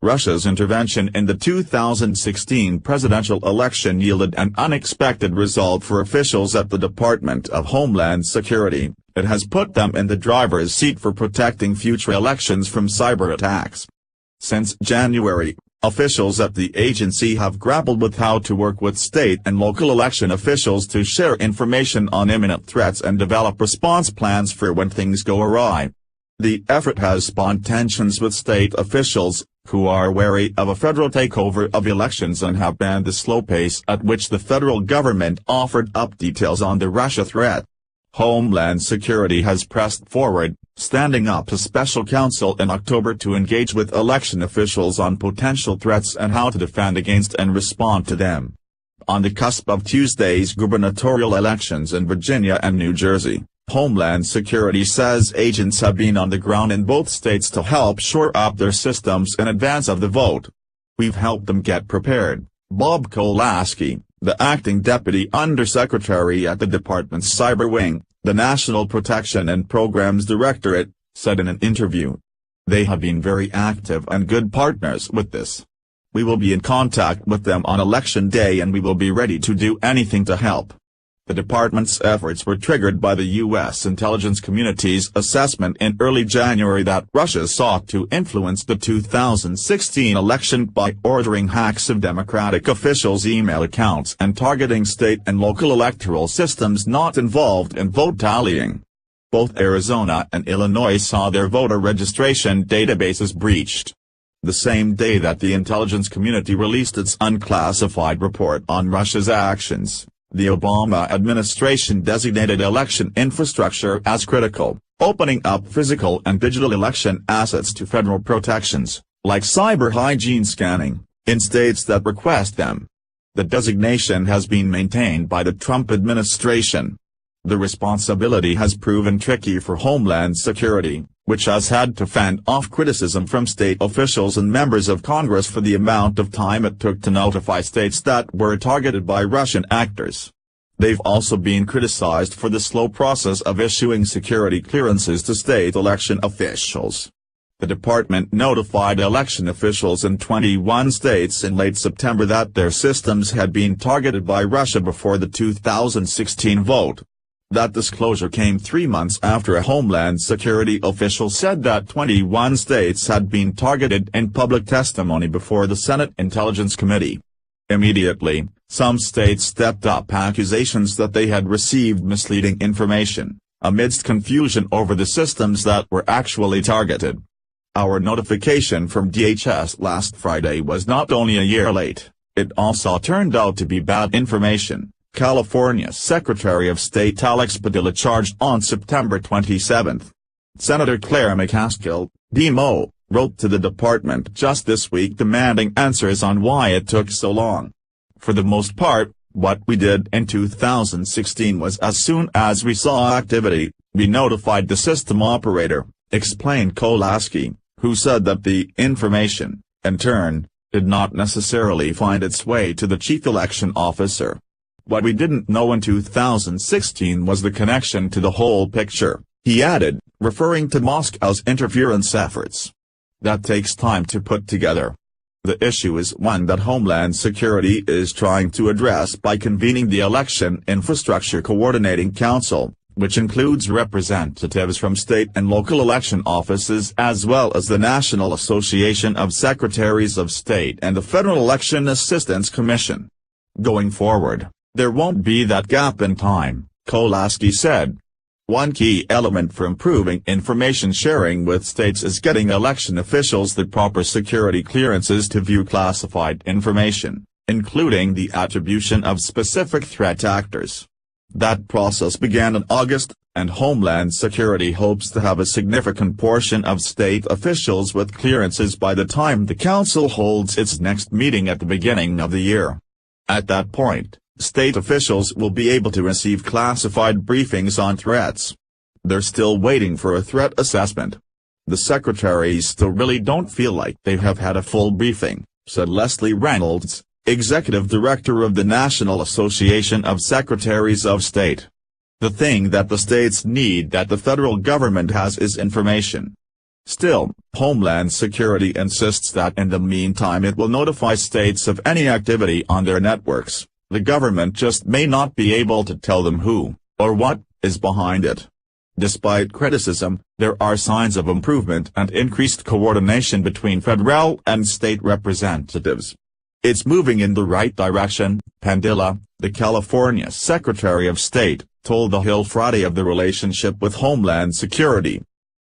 Russia's intervention in the 2016 presidential election yielded an unexpected result for officials at the Department of Homeland Security. It has put them in the driver's seat for protecting future elections from cyberattacks. Since January, officials at the agency have grappled with how to work with state and local election officials to share information on imminent threats and develop response plans for when things go awry. The effort has spawned tensions with state officials, who are wary of a federal takeover of elections and have banned the slow pace at which the federal government offered up details on the Russia threat. Homeland Security has pressed forward, standing up a special counsel in October to engage with election officials on potential threats and how to defend against and respond to them. On the cusp of Tuesday's gubernatorial elections in Virginia and New Jersey, Homeland Security says agents have been on the ground in both states to help shore up their systems in advance of the vote. "We've helped them get prepared," Bob Kolaski, the acting deputy undersecretary at the department's cyber wing, the National Protection and Programs Directorate, said in an interview. "They have been very active and good partners with this. We will be in contact with them on election day and we will be ready to do anything to help." The department's efforts were triggered by the U.S. intelligence community's assessment in early January that Russia sought to influence the 2016 election by ordering hacks of Democratic officials' email accounts and targeting state and local electoral systems not involved in vote tallying. Both Arizona and Illinois saw their voter registration databases breached. The same day that the intelligence community released its unclassified report on Russia's actions, the Obama administration designated election infrastructure as critical, opening up physical and digital election assets to federal protections, like cyber hygiene scanning, in states that request them. The designation has been maintained by the Trump administration. The responsibility has proven tricky for Homeland Security, which has had to fend off criticism from state officials and members of Congress for the amount of time it took to notify states that were targeted by Russian actors. They've also been criticized for the slow process of issuing security clearances to state election officials. The department notified election officials in 21 states in late September that their systems had been targeted by Russia before the 2016 vote. That disclosure came 3 months after a Homeland Security official said that 21 states had been targeted in public testimony before the Senate Intelligence Committee. Immediately, some states stepped up accusations that they had received misleading information, amidst confusion over the systems that were actually targeted. "Our notification from DHS last Friday was not only a year late, it also turned out to be bad information," California's Secretary of State Alex Padilla charged on September 27. Senator Claire McCaskill, D.Mo., wrote to the department just this week demanding answers on why it took so long. "For the most part, what we did in 2016 was as soon as we saw activity, we notified the system operator," explained Kolaski, who said that the information, in turn, did not necessarily find its way to the chief election officer. "What we didn't know in 2016 was the connection to the whole picture," he added, referring to Moscow's interference efforts. "That takes time to put together. The issue is one that Homeland Security is trying to address by convening the Election Infrastructure Coordinating Council, which includes representatives from state and local election offices as well as the National Association of Secretaries of State and the Federal Election Assistance Commission. Going forward, there won't be that gap in time," Kolaski said. "One key element for improving information sharing with states is getting election officials the proper security clearances to view classified information, including the attribution of specific threat actors. That process began in August, and Homeland Security hopes to have a significant portion of state officials with clearances by the time the council holds its next meeting at the beginning of the year. At that point, state officials will be able to receive classified briefings on threats. They're still waiting for a threat assessment. The secretaries still really don't feel like they have had a full briefing," said Leslie Reynolds, executive director of the National Association of Secretaries of State. "The thing that the states need that the federal government has is information. Still, Homeland Security insists that in the meantime it will notify states of any activity on their networks. The government just may not be able to tell them who, or what, is behind it. Despite criticism, there are signs of improvement and increased coordination between federal and state representatives. It's moving in the right direction, Pandilla, the California Secretary of State, told The Hill Friday of the relationship with Homeland Security.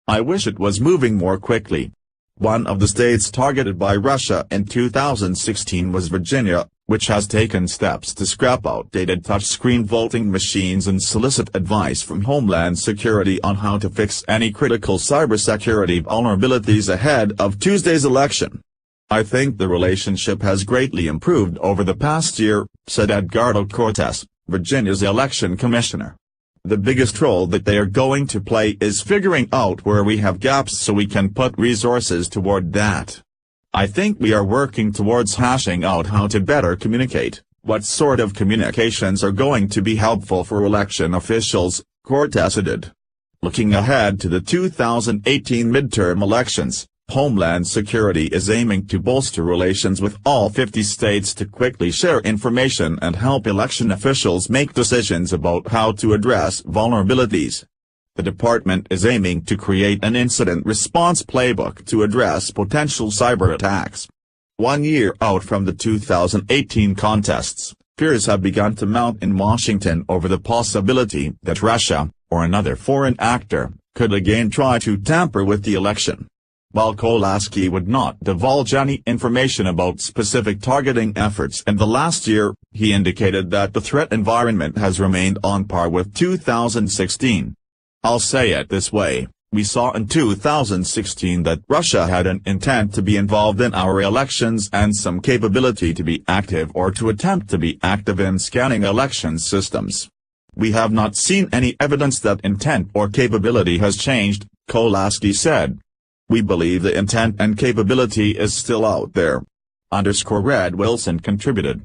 "I wish it was moving more quickly." One of the states targeted by Russia in 2016 was Virginia, which has taken steps to scrap outdated touchscreen voting machines and solicit advice from Homeland Security on how to fix any critical cybersecurity vulnerabilities ahead of Tuesday's election. "I think the relationship has greatly improved over the past year," said Edgardo Cortes, Virginia's election commissioner. "The biggest role that they are going to play is figuring out where we have gaps so we can put resources toward that. I think we are working towards hashing out how to better communicate, what sort of communications are going to be helpful for election officials," Cortes added. Looking ahead to the 2018 midterm elections, Homeland Security is aiming to bolster relations with all 50 states to quickly share information and help election officials make decisions about how to address vulnerabilities. The department is aiming to create an incident response playbook to address potential cyber attacks. 1 year out from the 2018 contests, fears have begun to mount in Washington over the possibility that Russia, or another foreign actor, could again try to tamper with the election. While Kolaski would not divulge any information about specific targeting efforts in the last year, he indicated that the threat environment has remained on par with 2016. "I'll say it this way, we saw in 2016 that Russia had an intent to be involved in our elections and some capability to be active or to attempt to be active in scanning election systems. We have not seen any evidence that intent or capability has changed," Kolaski said. "We believe the intent and capability is still out there." Red Wilson contributed.